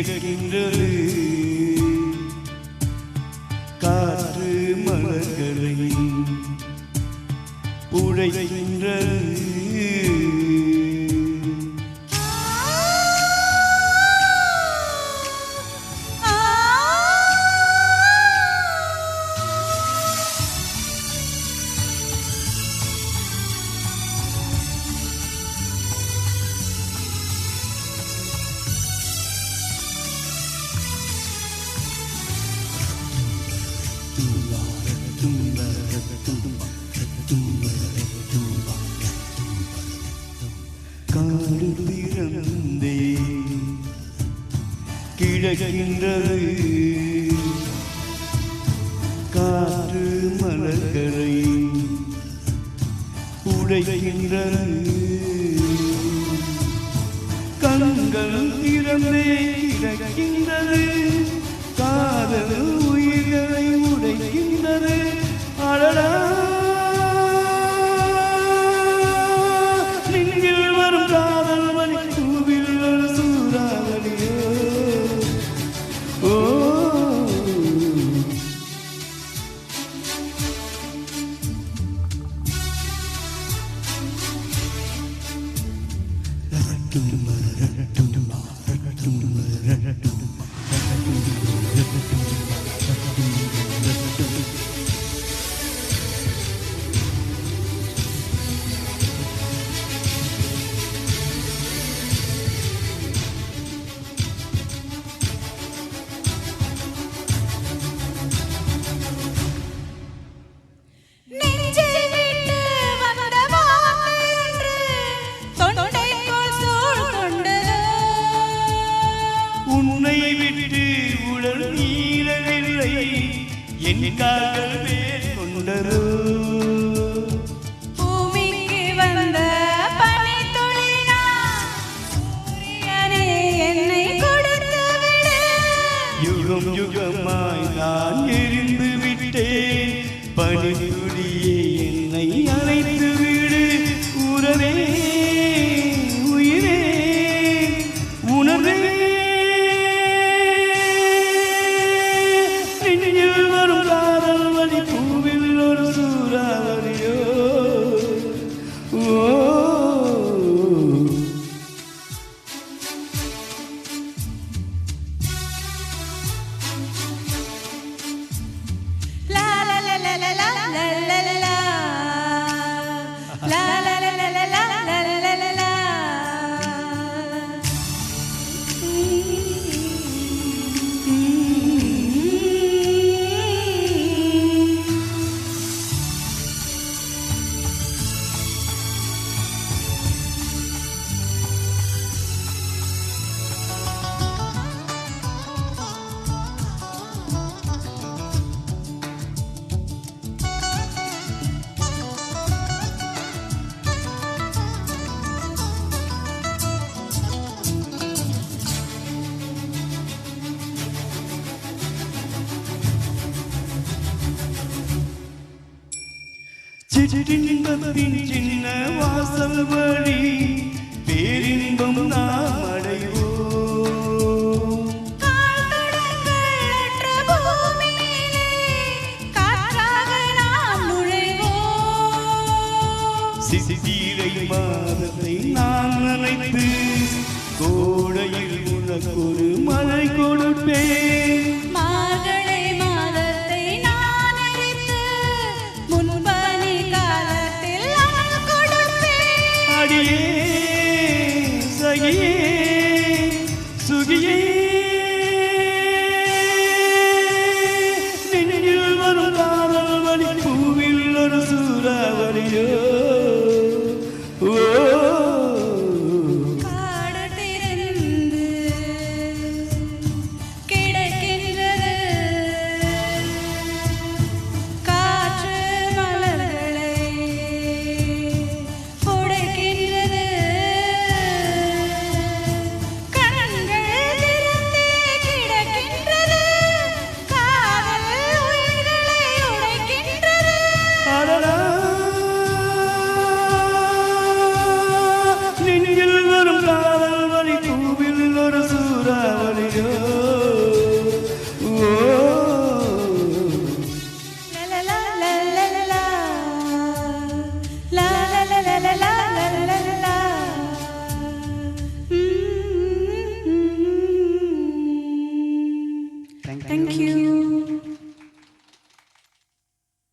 கிழக்கின்றது காற்று மலர்களை உடைக்கின்றது காடு திறந்தே கிழக்கின்றது காற்று மலர்களை உடைக்கின்றது கண்கள் திறந்தே கிழக்கின்றது காதல் உயிர்களை உடைக்கின்றது அடடா உன்னை விட்டு உடல் நீரவில்லை என் கால்கள் வேர் கொண்டதோ பூமிக்கு வந்த பனித்துளினா சூரியனே என்னை கொடுத்து விடு யுகம் யுகமாய் நான் எரிந்து விட்டேன் பனித்துளியே என்னை அழைத்து விடு உறவே உயிரே உணர்வே சிற்றின்பத்தின் சின்ன வாசல் வழி பேரின்பம் நாம் அடைவோம் சித்திரை மாதத்தை நான் நினைத்து கோடையில் உனக்கு ஒரு மழை கொடுப்பேன்